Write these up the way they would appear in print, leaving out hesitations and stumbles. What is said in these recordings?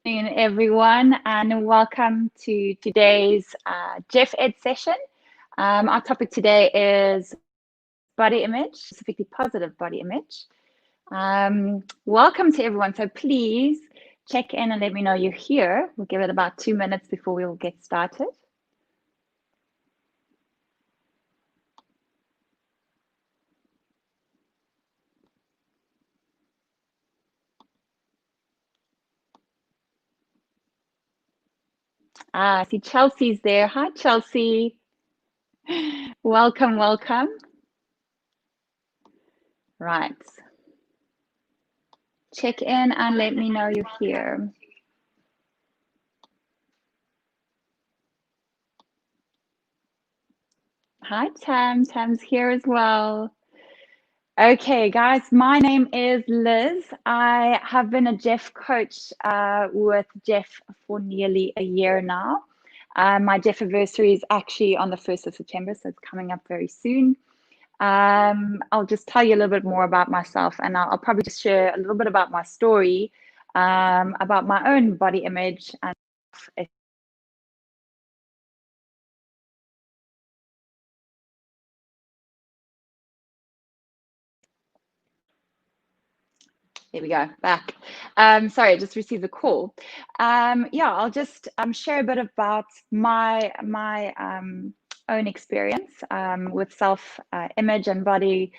Afternoon, everyone, and welcome to today's Jeff Ed session. Our topic today is body image, specifically positive body image. Welcome to everyone. So please check in and let me know you're here. We'll give it about 2 minutes before we'll get started. I see Chelsea's there. Hi, Chelsea. Welcome, welcome. Right. Check in and let me know you're here. Hi, Tam. Tam's here as well. Okay, guys, my name is Liz. I have been a Jeff coach with Jeff for nearly a year now. My Jeff anniversary is actually on the 1st of September, so it's coming up very soon. I'll just tell you a little bit more about myself, and I'll probably just share a little bit about my story, about my own body image and There we go, back. Sorry, I just received a call. Yeah, I'll just share a bit about my own experience with self-image and body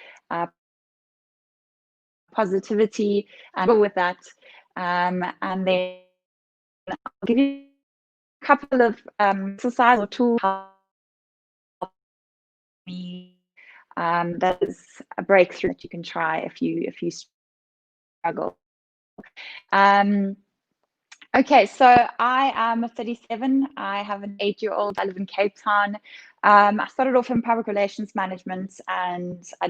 positivity, and with that, and then I'll give you a couple of exercises or tools help me. That is a breakthrough that you can try if you struggle. Okay, so I am 37. I have an 8-year-old. I live in Cape Town. I started off in public relations management, and I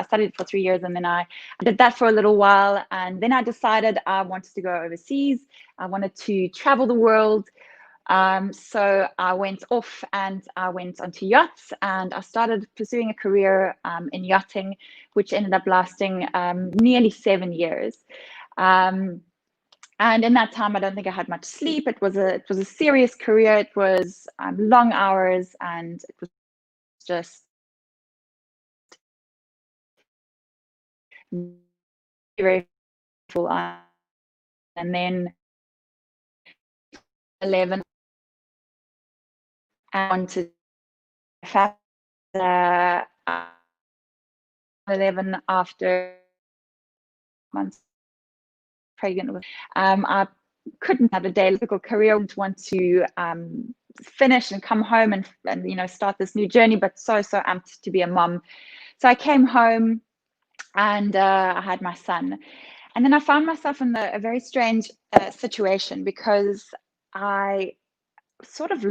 studied for 3 years, and then I did that for a little while, and then I decided I wanted to go overseas. I wanted to travel the world. So I went off and I went onto yachts, and I started pursuing a career in yachting, which ended up lasting nearly 7 years. And in that time, I don't think I had much sleep. It was a serious career. It was long hours, and it was just very full on. And then 11, I wanted to 11 after months pregnant with. I couldn't have a daily career. I didn't want to finish and come home and start this new journey, but so amped to be a mom. So I came home and I had my son, and then I found myself in a very strange situation, because I sort of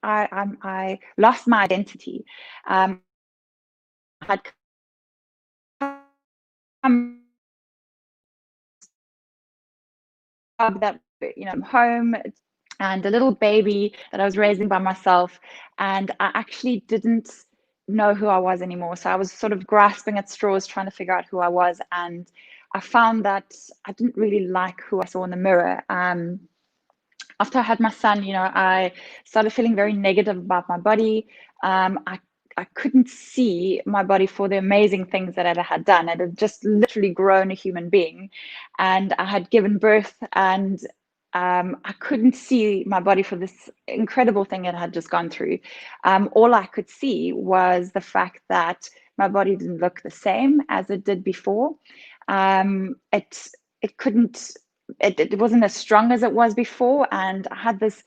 I lost my identity. I had come that home and a little baby that I was raising by myself, and I actually didn't know who I was anymore. So I was sort of grasping at straws, trying to figure out who I was, and I found that I didn't really like who I saw in the mirror. After I had my son, I started feeling very negative about my body. I couldn't see my body for the amazing things that I had done. It had just literally grown a human being, and I had given birth, and I couldn't see my body for this incredible thing it had just gone through. All I could see was the fact that my body didn't look the same as it did before. It wasn't as strong as it was before, and I had this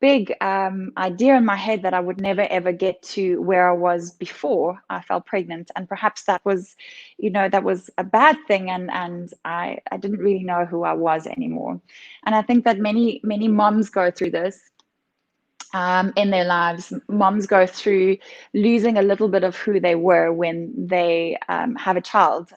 big idea in my head that I would never ever get to where I was before I fell pregnant, and perhaps that was a bad thing, and I didn't really know who I was anymore. And I think that many moms go through this in their lives. Moms go through losing a little bit of who they were when they have a child.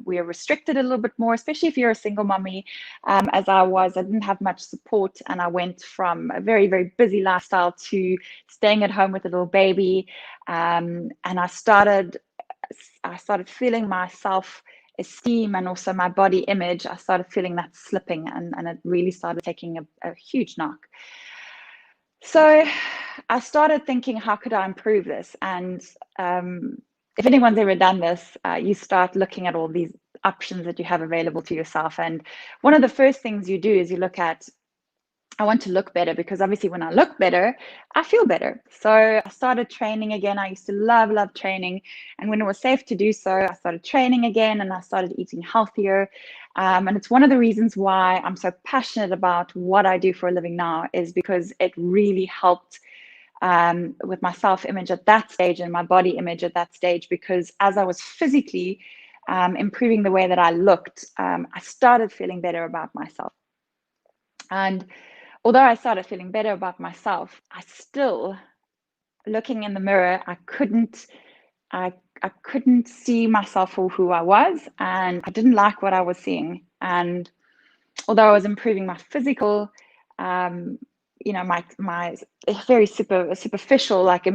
We are restricted a little bit more, especially if you're a single mommy, as I was. I didn't have much support, and I went from a very, very busy lifestyle to staying at home with a little baby. And I started feeling myself esteem and also my body image, I started feeling that slipping, and it really started taking a huge knock. So I started thinking, how could I improve this? And if anyone's ever done this, you start looking at all these options that you have available to yourself. And one of the first things you do is you look at, I want to look better, because obviously when I look better, I feel better. So I started training again. I used to love training. And when it was safe to do so, I started training again, and I started eating healthier. And it's one of the reasons why I'm so passionate about what I do for a living now, is because it really helped with my self-image at that stage and my body image at that stage. Because as I was physically improving the way that I looked, I started feeling better about myself. And although I started feeling better about myself, I still, looking in the mirror, I couldn't see myself for who I was, and I didn't like what I was seeing. And although I was improving my physical, my very superficial, like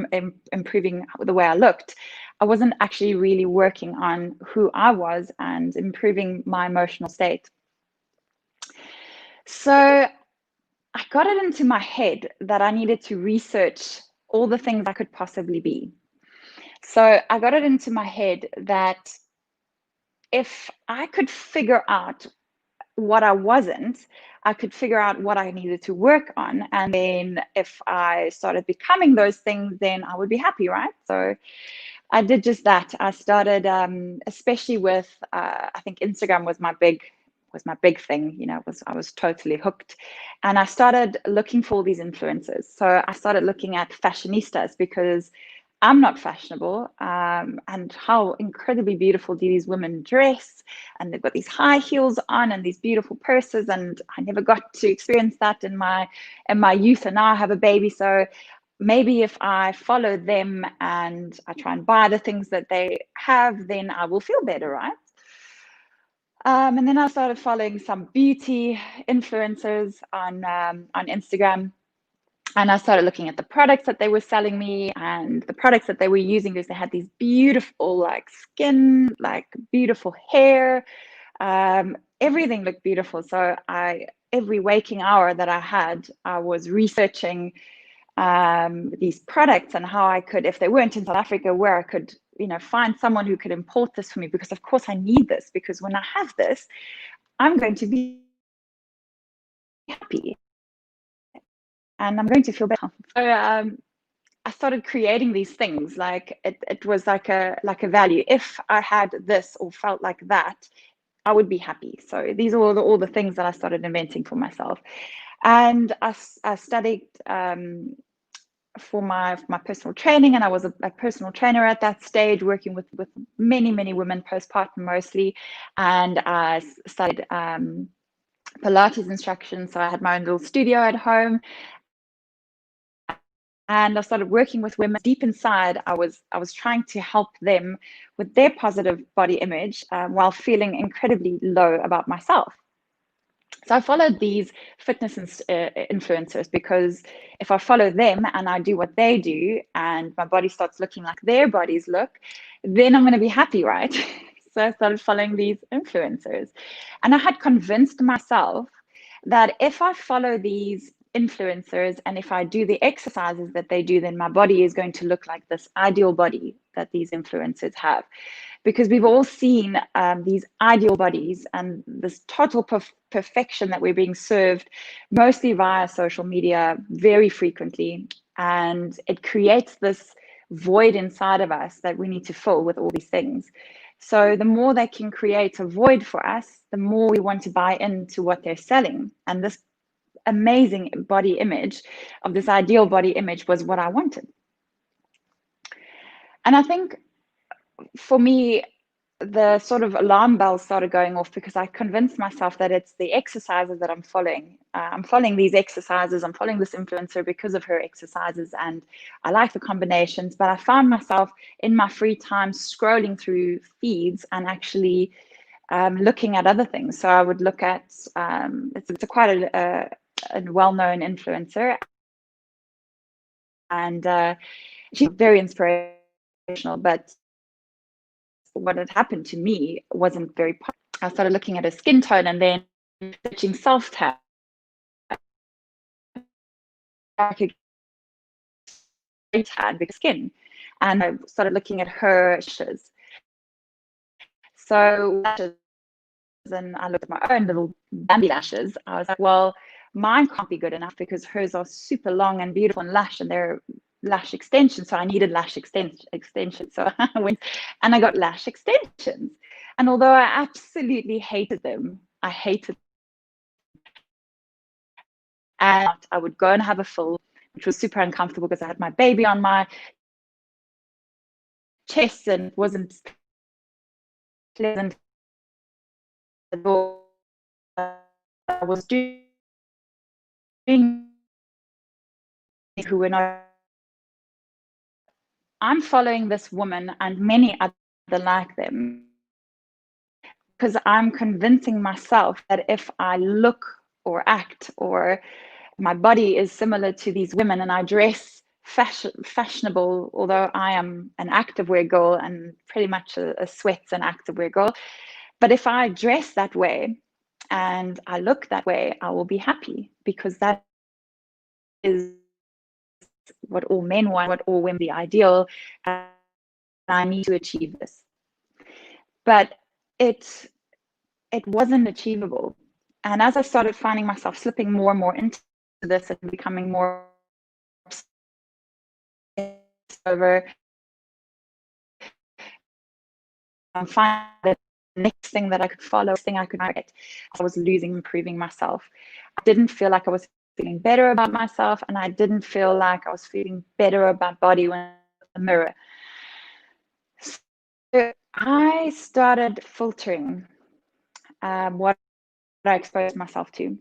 improving the way I looked, I wasn't actually really working on who I was and improving my emotional state. So I got it into my head that I needed to research all the things I could possibly be. So I got it into my head that if I could figure out what I wasn't, I could figure out what I needed to work on. And then if I started becoming those things, then I would be happy, right? So I did just that. I started, especially with, I think Instagram was my big thing. I was totally hooked, and I started looking for all these influencers. So I started looking at fashionistas, because I'm not fashionable, and how incredibly beautiful do these women dress, and they've got these high heels on and these beautiful purses, and I never got to experience that in my youth, and now I have a baby. So maybe if I follow them and I try and buy the things that they have, then I will feel better, right? And then I started following some beauty influencers on Instagram, and I started looking at the products that they were selling me and the products that they were using, because they had these beautiful like skin, like beautiful hair, everything looked beautiful. So every waking hour that I had, I was researching these products and how I could, if they weren't in South Africa, where I could, find someone who could import this for me, because of course I need this, because when I have this, I'm going to be happy and I'm going to feel better. So I started creating these things. Like it was like a value. If I had this or felt like that, I would be happy. So these are all the things that I started inventing for myself. And I studied for my personal training, and I was a personal trainer at that stage, working with many women postpartum mostly. And I studied Pilates instruction, so I had my own little studio at home, and I started working with women. Deep inside, I was trying to help them with their positive body image while feeling incredibly low about myself. So I followed these fitness influencers, because if I follow them and I do what they do and my body starts looking like their bodies look, then I'm going to be happy, right? So I started following these influencers, and I had convinced myself that if I follow these influencers and if I do the exercises that they do, then my body is going to look like this ideal body that these influencers have. Because we've all seen these ideal bodies and this total perfection that we're being served, mostly via social media, very frequently. And it creates this void inside of us that we need to fill with all these things. So the more they can create a void for us, the more we want to buy into what they're selling. And this amazing body image of this ideal body image was what I wanted. And I think for me, the sort of alarm bells started going off, because I convinced myself that it's the exercises that I'm following. I'm following these exercises. I'm following this influencer because of her exercises, and I like the combinations. But I found myself in my free time scrolling through feeds and actually looking at other things. So I would look at it's quite a well-known influencer, and she's very inspirational, but what had happened to me wasn't very positive. I started looking at her skin tone and then searching self-tan. I could get tan because skin. And I started looking at her lashes. So lashes, and I looked at my own little Bambi lashes. I was like, well, mine can't be good enough because hers are super long and beautiful and lash, and they're lash extensions. So I needed lash extensions. So I went and I got lash extensions. And although I absolutely hated them, and I would go and have a fill, which was super uncomfortable because I had my baby on my chest and it wasn't pleasant at all. I was doing who were not. I'm following this woman and many other like them because I'm convincing myself that if I look or act or my body is similar to these women and I dress fashionable, although I am an activewear girl and pretty much a sweats and activewear girl, but if I dress that way and I look that way, I will be happy because that is what all men want, what all women, the ideal, and I need to achieve this. But it wasn't achievable. And as I started finding myself slipping more and more into this and becoming more over, I'm finding the next thing that I could follow, thing I could get, I was losing, improving myself. I didn't feel like I was feeling better about myself, and I didn't feel like I was feeling better about body when in the mirror. So I started filtering what I exposed myself to.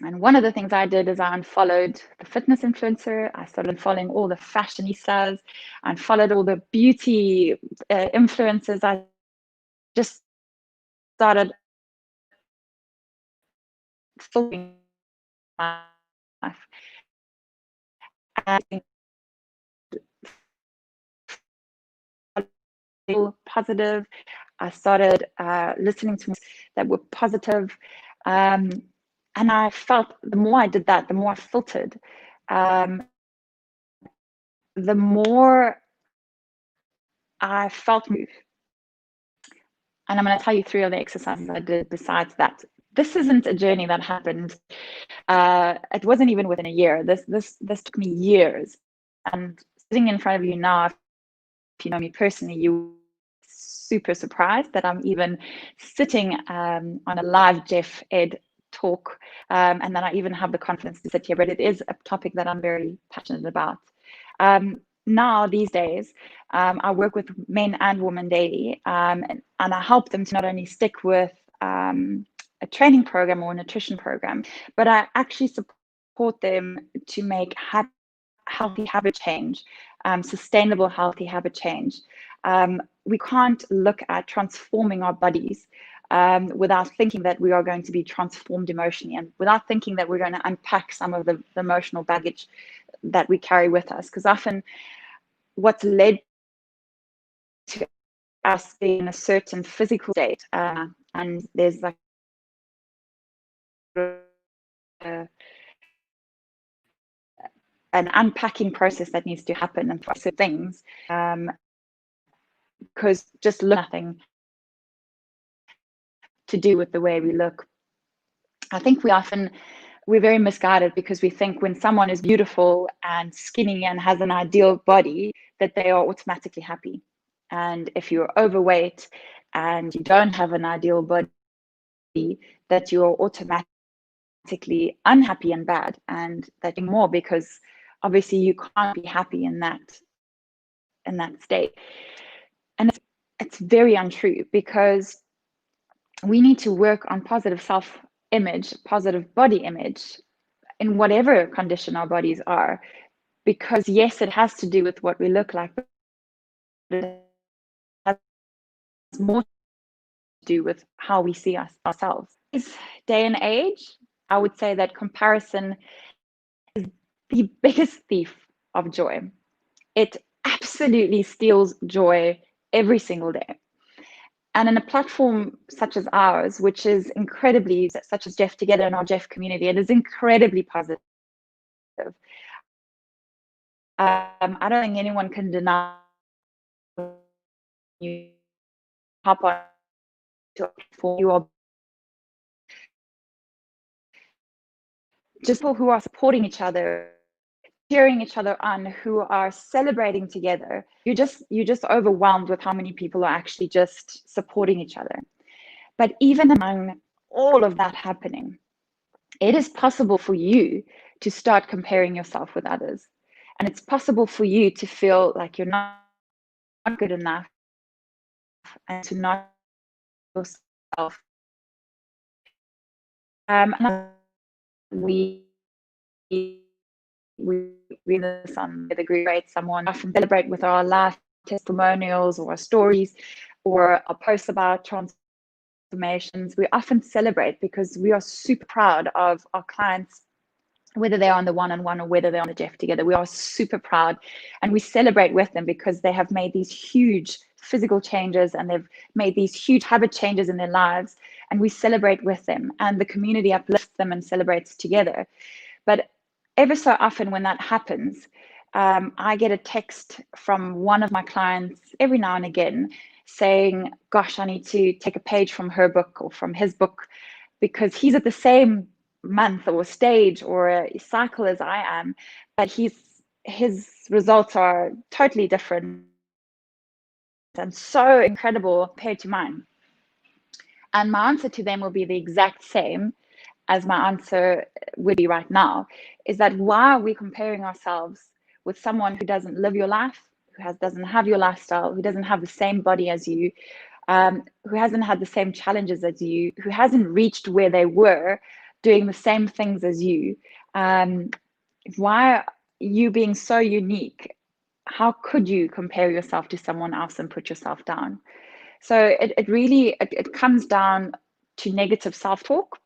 And one of the things I did is I unfollowed the fitness influencer. I started following all the fashionistas and followed all the beauty influencers. I just started filtering my life. And positive. I started listening to that were positive. And I felt the more I did that, the more I filtered, the more I felt move. And I'm going to tell you 3 of the exercises I did besides that. This isn't a journey that happened. It wasn't even within a year. This took me years. And sitting in front of you now, if you know me personally, you super surprised that I'm even sitting on a live Jeff Ed talk, and that I even have the confidence to sit here. But it is a topic that I'm very passionate about. Now, these days, I work with men and women daily, and I help them to not only stick with a training program or a nutrition program, but I actually support them to make healthy habit change, sustainable healthy habit change. We can't look at transforming our bodies without thinking that we are going to be transformed emotionally, and without thinking that we're going to unpack some of the emotional baggage that we carry with us. Because often what's led to us being in a certain physical state, and there's like an unpacking process that needs to happen and for things, because just nothing to do with the way we look. I think we're very misguided because we think when someone is beautiful and skinny and has an ideal body that they are automatically happy. And if you're overweight and you don't have an ideal body, that you're automatically unhappy and bad, and that you're more, because obviously you can't be happy in that state. And it's very untrue, because we need to work on positive self-image, positive body image in whatever condition our bodies are, because yes, it has to do with what we look like, but it has more to do with how we see ourselves. This day and age, I would say that comparison is the biggest thief of joy. It absolutely steals joy every single day. And in a platform such as ours, which is incredibly, such as Jeff Together and our Jeff community, it is incredibly positive. I don't think anyone can deny you hop on to a platform, you are just people who are supporting each other, cheering each other on, who are celebrating together. You're just overwhelmed with how many people are actually just supporting each other. But even among all of that happening, it is possible for you to start comparing yourself with others. And it's possible for you to feel like you're not good enough and to not yourself. We read this on the group, right? Someone often celebrate with our life testimonials or our stories or our posts about transformations. We often celebrate because we are super proud of our clients, whether they're on the one-on-one or whether they're on the Jeff Together. We are super proud and we celebrate with them because they have made these huge physical changes and they've made these huge habit changes in their lives, and we celebrate with them and the community uplifts them and celebrates together. But ever so often when that happens, I get a text from one of my clients every now and again saying, gosh, I need to take a page from her book or from his book because he's at the same month or stage or a cycle as I am, but his results are totally different and so incredible compared to mine. And my answer to them will be the exact same as my answer would be right now, is that why are we comparing ourselves with someone who doesn't live your life, who doesn't have your lifestyle, who doesn't have the same body as you, who hasn't had the same challenges as you, who hasn't reached where they were doing the same things as you? Why are you being so unique? How could you compare yourself to someone else and put yourself down? So it really comes down to negative self-talk.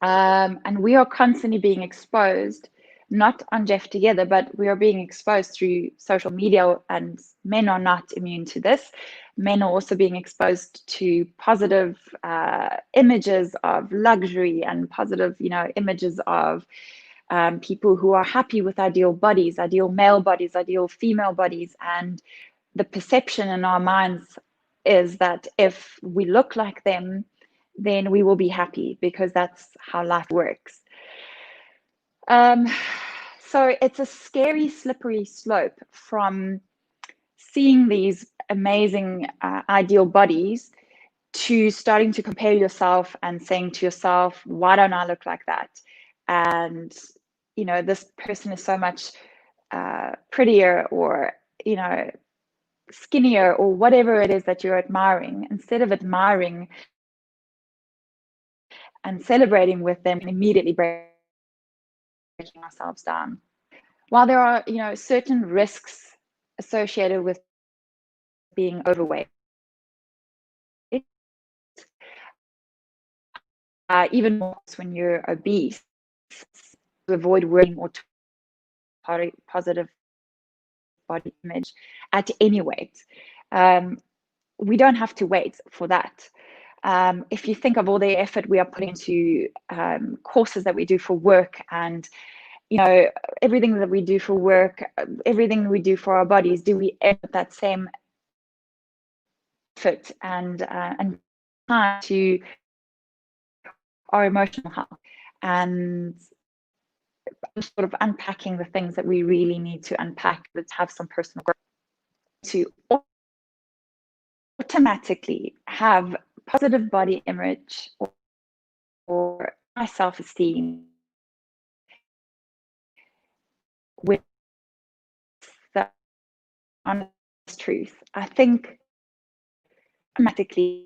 And we are constantly being exposed, not on Jeff Together, but we are being exposed through social media, and men are not immune to this. Men are also being exposed to positive images of luxury and positive, images of people who are happy with ideal bodies, ideal male bodies, ideal female bodies. And the perception in our minds is that if we look like them, then we will be happy because that's how life works. So it's a scary, slippery slope from seeing these amazing ideal bodies to starting to compare yourself and saying to yourself, why don't I look like that? And, this person is so much prettier or, skinnier or whatever it is that you're admiring. Instead of admiring and celebrating with them, immediately breaking ourselves down. While there are, certain risks associated with being overweight, even more when you're obese, to avoid worrying or positive body image at any weight. We don't have to wait for that. If you think of all the effort we are putting into courses that we do for work and everything that we do for work, everything we do for our bodies, do we end up that same effort and time to our emotional health and sort of unpacking the things that we really need to unpack, let's have some personal growth to automatically have positive body image or high self-esteem with the honest truth. I think automatically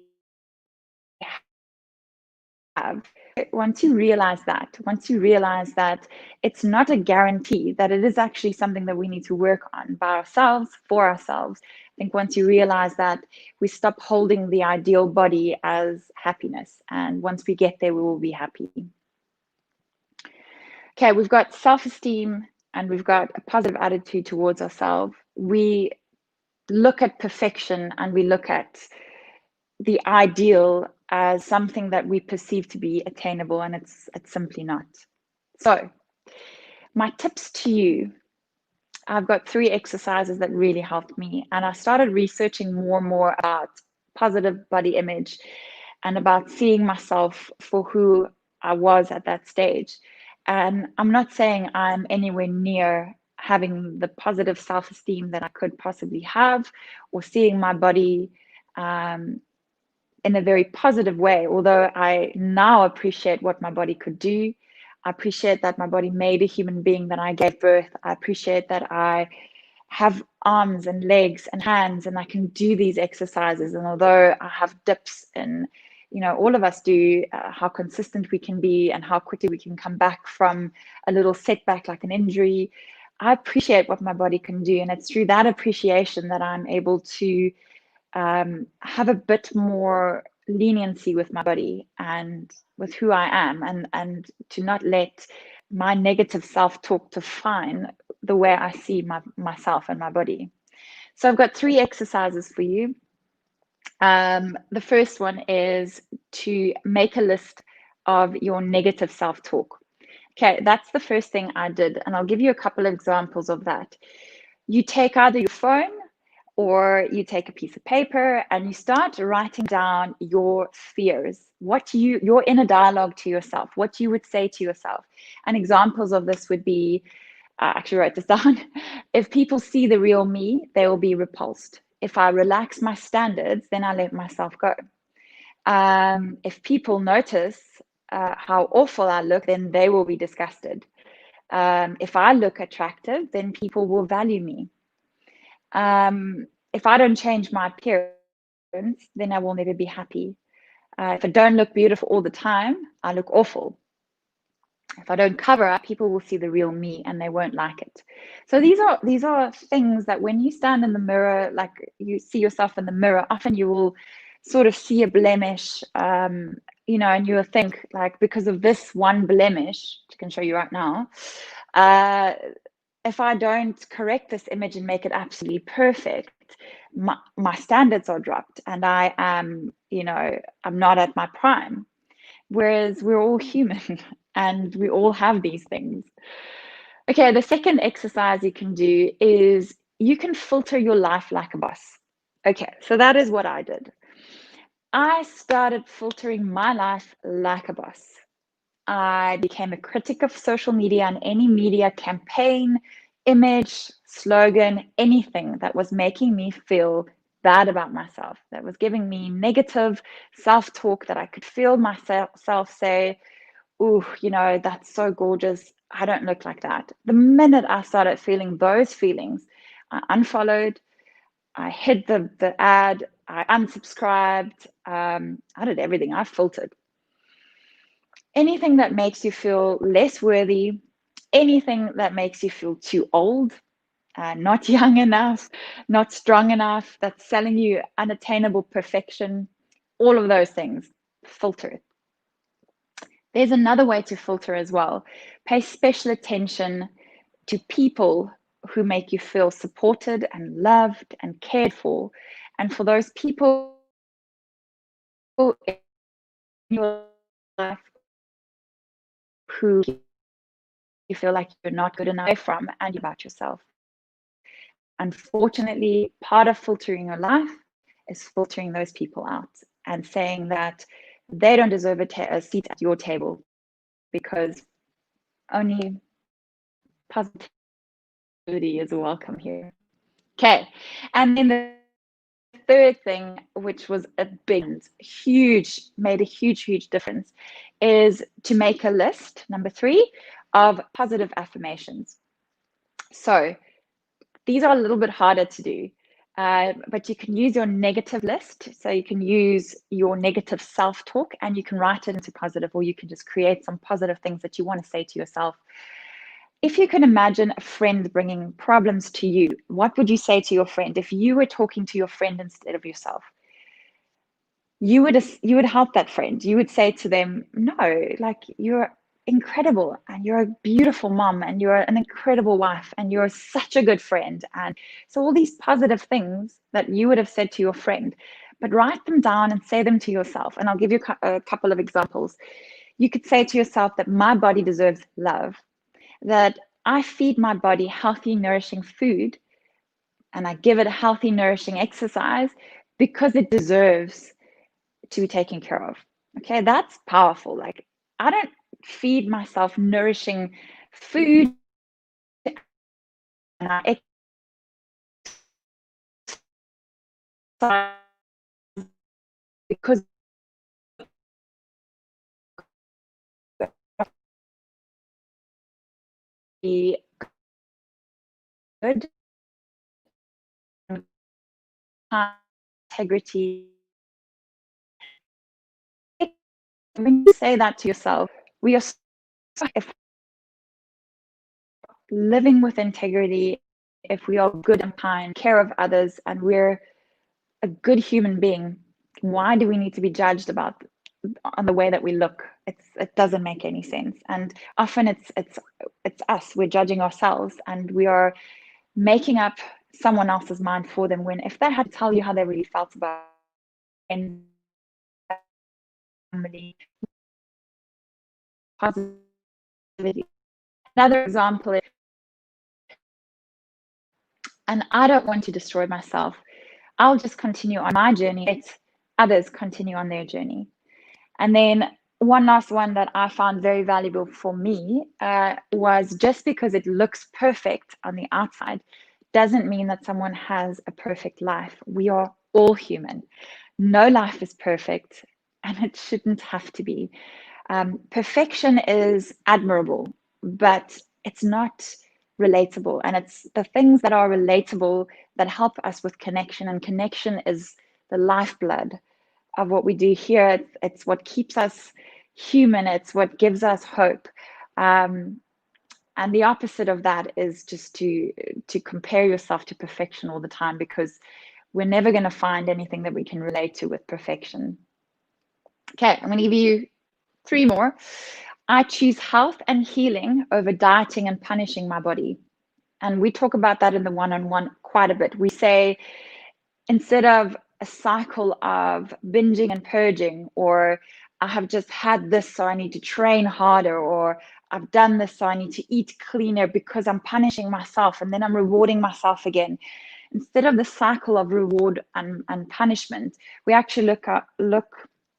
have, once you realize that it's not a guarantee, that it is actually something that we need to work on by ourselves, for ourselves. I think once you realize that, we stop holding the ideal body as happiness, and once we get there, we will be happy. Okay, we've got self-esteem and we've got a positive attitude towards ourselves. We look at perfection and we look at the ideal as something that we perceive to be attainable, and it's simply not. So my tips to you, I've got 3 exercises that really helped me, and I started researching more and more about positive body image and about seeing myself for who I was at that stage. And I'm not saying I'm anywhere near having the positive self-esteem that I could possibly have, or seeing my body in a very positive way, although I now appreciate what my body could do. I appreciate that my body made a human being that I gave birth. I appreciate that I have arms and legs and hands, and I can do these exercises. And although I have dips, and all of us do, how consistent we can be and how quickly we can come back from a little setback like an injury, I appreciate what my body can do. And it's through that appreciation that I'm able to have a bit more leniency with my body and with who I am, and to not let my negative self-talk define the way I see myself and my body. So I've got 3 exercises for you. The first one is to make a list of your negative self-talk. Okay, that's the first thing I did, and I'll give you a couple of examples of that. You take either your phone or you take a piece of paper and you start writing down your fears, your inner dialogue to yourself, what you would say to yourself. And examples of this would be, I actually wrote this down. If people see the real me, they will be repulsed. If I relax my standards, then I let myself go. If people notice how awful I look, then they will be disgusted. If I look attractive, then people will value me. If I don't change my appearance, then I will never be happy. If I don't look beautiful all the time, I look awful. If I don't cover up, people will see the real me and they won't like it. So these are things that when you stand in the mirror, like you see yourself in the mirror, often you will sort of see a blemish, and you'll think, like, because of this one blemish, which I can show you right now, if I don't correct this image and make it absolutely perfect, my standards are dropped, and I am, I'm not at my prime. Whereas we're all human and we all have these things. Okay, the second exercise you can do is you can filter your life like a boss. Okay, so that is what I did. I started filtering my life like a boss. I became a critic of social media and any media campaign, image, slogan, anything that was making me feel bad about myself, that was giving me negative self-talk, that I could feel myself say, "Ooh, that's so gorgeous. I don't look like that." The minute I started feeling those feelings, I unfollowed, I hid the ad, I unsubscribed, I did everything. I filtered. Anything that makes you feel less worthy, anything that makes you feel too old, not young enough, not strong enough, that's selling you unattainable perfection, all of those things, filter it. There's another way to filter as well. Pay special attention to people who make you feel supported and loved and cared for. And for those people in your life who you feel like you're not good enough from, and about yourself. Unfortunately, part of filtering your life is filtering those people out and saying that they don't deserve a seat at your table, because only positivity is welcome here. Okay, and then the third thing, which was made a huge difference, is to make a list, number 3, of positive affirmations. So these are a little bit harder to do, but you can use your negative list. So you can use your negative self-talk and you can write it into positive, or you can just create some positive things that you want to say to yourself. If you can imagine a friend bringing problems to you, what would you say to your friend? If you were talking to your friend instead of yourself, you would help that friend. You would say to them, no, like, you're incredible and you're a beautiful mom and you're an incredible wife and you're such a good friend. And so all these positive things that you would have said to your friend, but write them down and say them to yourself. And I'll give you a couple of examples. You could say to yourself that my body deserves love, that I feed my body healthy, nourishing food, and I give it a healthy, nourishing exercise because it deserves to be taken care of. Okay, that's powerful. Like, I don't feed myself nourishing food and I exercise because be good, integrity. When you say that to yourself, we are if living with integrity, if we are good and kind, care of others, and we're a good human being, why do we need to be judged about on the way that we look? It doesn't make any sense. And often it's us. We're judging ourselves, and we are making up someone else's mind for them. When if they had to tell you how they really felt about family, positivity. Another example is, and I don't want to destroy myself. I'll just continue on my journey. Let others continue on their journey. And then one last one that I found very valuable for me was, just because it looks perfect on the outside doesn't mean that someone has a perfect life. We are all human. No life is perfect, and it shouldn't have to be. Perfection is admirable, but it's not relatable. And it's the things that are relatable that help us with connection. And connection is the lifeblood of what we do here. It's what keeps us human. It's what gives us hope. And the opposite of that is just to compare yourself to perfection all the time, because we're never going to find anything that we can relate to with perfection. Okay, I'm going to give you 3 more. I choose health and healing over dieting and punishing my body. And we talk about that in the one-on-one quite a bit. We say, instead of a cycle of binging and purging, or I have just had this, so I need to train harder, or I've done this, so I need to eat cleaner, because I'm punishing myself and then I'm rewarding myself again. Instead of the cycle of reward and punishment, we actually look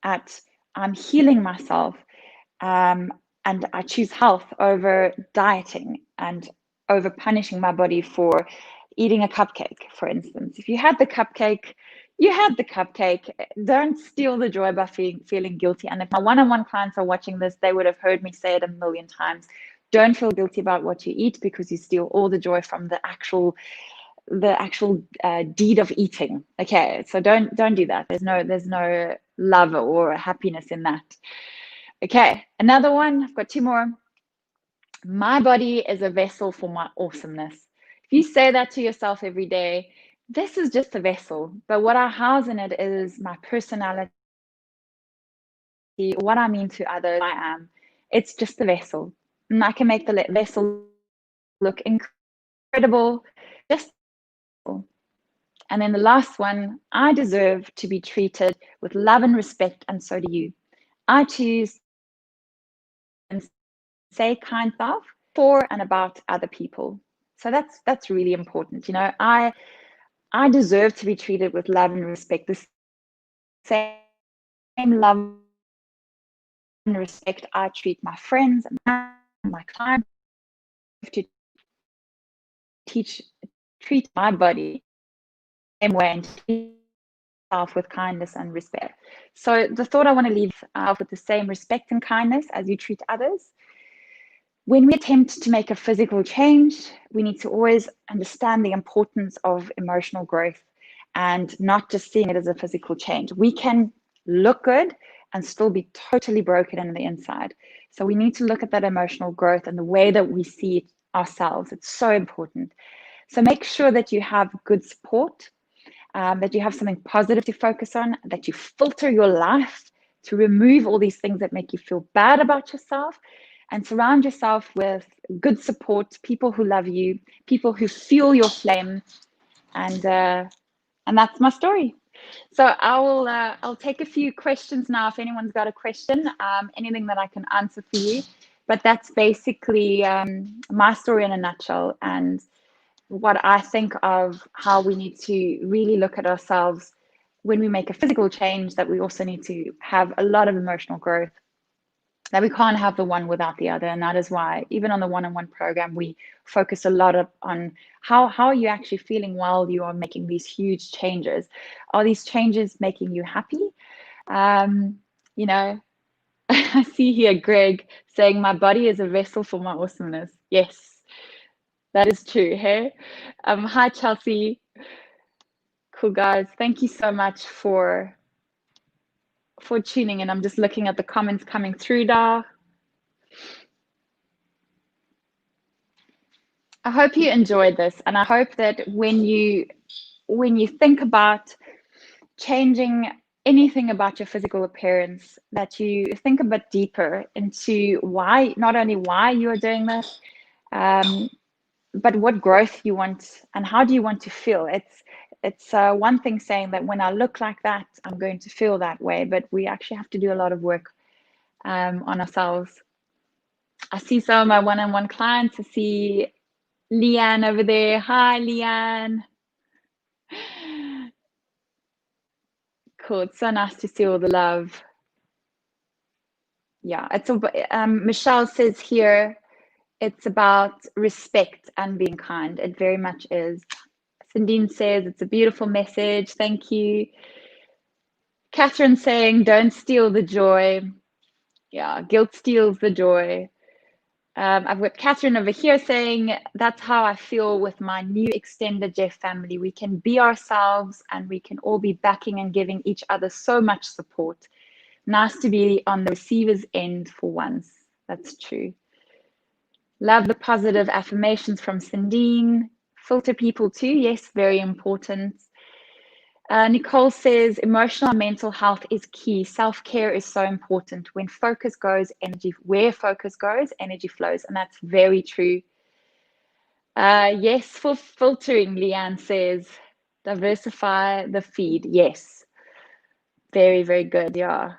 at I'm healing myself, and I choose health over dieting and over punishing my body for eating a cupcake, for instance. If you had the cupcake, you had the cupcake. Don't steal the joy by feeling guilty. And if my one-on-one clients are watching this, they would have heard me say it a million times. Don't feel guilty about what you eat, because you steal all the joy from the actual deed of eating. Okay, so don't do that. There's no love or happiness in that. Okay, another one. I've got 2 more. My body is a vessel for my awesomeness. If you say that to yourself every day, this is just a vessel, but what I house in it is my personality, what I mean to others, I am. It's just a vessel, and I can make the vessel look incredible, just. And then the last one, I deserve to be treated with love and respect, and so do you. I choose and say kind stuff for and about other people. So that's really important. You know, I deserve to be treated with love and respect. The same love and respect I treat my friends and my clients, to treat my body the same way, and treat myself with kindness and respect. So the thought I want to leave with the same respect and kindness as you treat others. When we attempt to make a physical change, we need to always understand the importance of emotional growth, and not just seeing it as a physical change. We can look good and still be totally broken on the inside. So we need to look at that emotional growth and the way that we see it ourselves. It's so important. So make sure that you have good support, that you have something positive to focus on, that you filter your life to remove all these things that make you feel bad about yourself, and surround yourself with good support, people who love you, people who fuel your flame. And that's my story. So I'll take a few questions now if anyone's got a question, anything that I can answer for you. But that's basically my story in a nutshell, and what I think of how we need to really look at ourselves when we make a physical change, that we also need to have a lot of emotional growth, that we can't have the one without the other. And that is why even on the one-on-one program, we focus a lot on how are you actually feeling while you are making these huge changes. Are these changes making you happy? You know, I see here Greg saying my body is a vessel for my awesomeness. Yes, that is true. Hey, hi Chelsea. Cool guys, thank you so much for tuning in. I'm just looking at the comments coming through now. I hope you enjoyed this, and I hope that when you think about changing anything about your physical appearance, that you think a bit deeper into why, not only why you are doing this, but what growth you want and how do you want to feel. It's one thing saying that when I look like that, I'm going to feel that way, but we actually have to do a lot of work on ourselves. I see some of my one-on-one clients. I see Leanne over there. Hi, Leanne. Cool. It's so nice to see all the love. Yeah, it's Michelle says here, it's about respect and being kind. It very much is. Sandine says it's a beautiful message. Thank you. Catherine saying, don't steal the joy. Yeah, guilt steals the joy. I've got Catherine over here saying, that's how I feel with my new extended Jeff family. We can be ourselves and we can all be backing and giving each other so much support. Nice to be on the receiver's end for once. That's true. Love the positive affirmations from Sandine. Filter people too. Yes, very important. Nicole says emotional and mental health is key. Self-care is so important. When focus goes, where focus goes, energy flows. And that's very true. Yes, for filtering, Leanne says, diversify the feed. Yes. Very, very good. Yeah.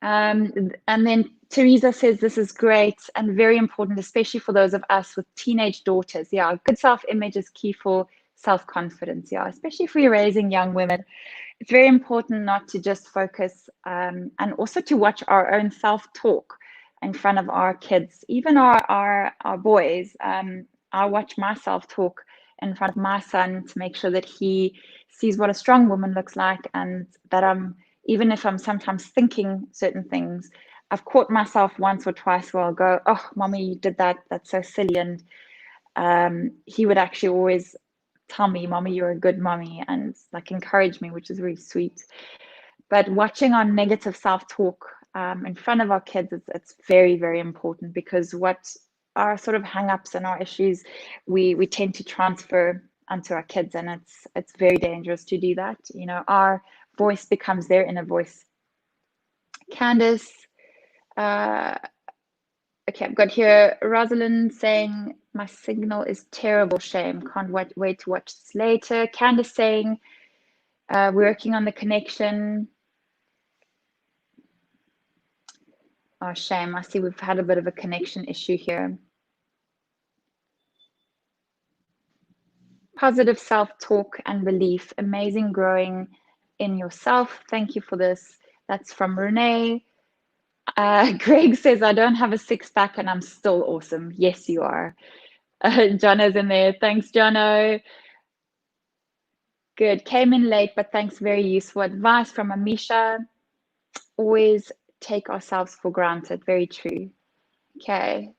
And then Teresa says this is great and very important, especially for those of us with teenage daughters. Yeah, good self-image is key for self-confidence. Yeah, especially if we're raising young women. It's very important not to just focus and also to watch our own self-talk in front of our kids, even our boys. I watch my self-talk in front of my son to make sure that he sees what a strong woman looks like, and that even if I'm sometimes thinking certain things, I've caught myself once or twice where I'll go, oh, mommy, you did that. That's so silly. And he would actually always tell me, mommy, you're a good mommy, and like encourage me, which is really sweet. But watching our negative self-talk in front of our kids, it's very, very important, because what our sort of hang-ups and our issues, we tend to transfer onto our kids, and it's very dangerous to do that. You know, our voice becomes their inner voice. Candace, okay, I've got here Rosalind saying my signal is terrible, shame, can't wait to watch this later. Candace saying working on the connection. Oh, shame, I see we've had a bit of a connection issue here. Positive self-talk and belief, amazing growing in yourself. Thank you for this. That's from Renee. Greg says, I don't have a six-pack and I'm still awesome. Yes, you are. Jono's in there. Thanks, Jono. Good. Came in late, but thanks. Very useful advice from Amisha. Always take ourselves for granted. Very true. Okay.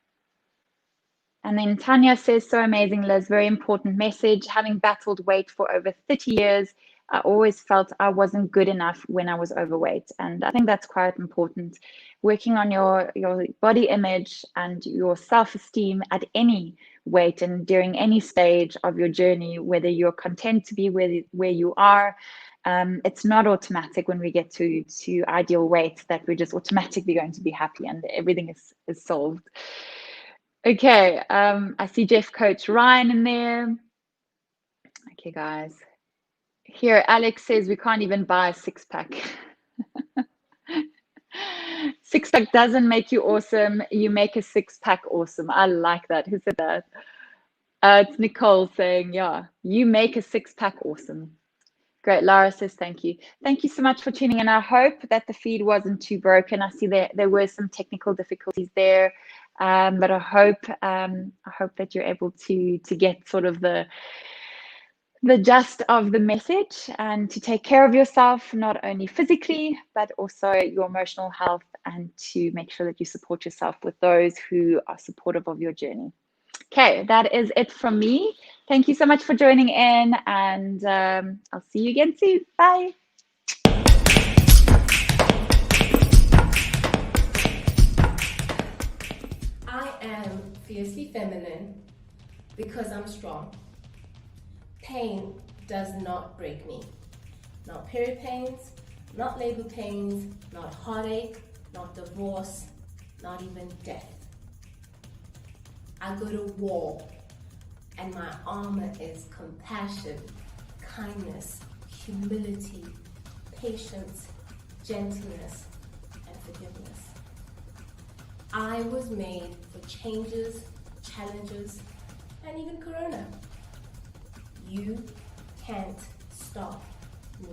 And then Tanya says, so amazing, Liz. Very important message. Having battled weight for over 30 years, I always felt I wasn't good enough when I was overweight. And I think that's quite important. Working on your body image and your self-esteem at any weight and during any stage of your journey, whether you're content to be where you are. It's not automatic when we get to ideal weight that we're just automatically going to be happy and everything is solved. Okay, I see Jeff Coach Ryan in there. Okay, guys. Here, Alex says we can't even buy a six-pack. Six-pack doesn't make you awesome. You make a six-pack awesome. I like that. Who said that? It's Nicole saying, yeah, you make a six-pack awesome. Great. Lara says, thank you. Thank you so much for tuning in. I hope that the feed wasn't too broken. I see there were some technical difficulties there, but I hope that you're able to get sort of the gist of the message, and to take care of yourself, not only physically, but also your emotional health, and to make sure that you support yourself with those who are supportive of your journey. Okay, that is it from me. Thank you so much for joining in, and I'll see you again soon. Bye. I am fiercely feminine because I'm strong. Pain does not break me. Not period pains, not labor pains, not heartache, not divorce, not even death. I go to war, and my armor is compassion, kindness, humility, patience, gentleness, and forgiveness. I was made for changes, challenges, and even corona. You can't stop me.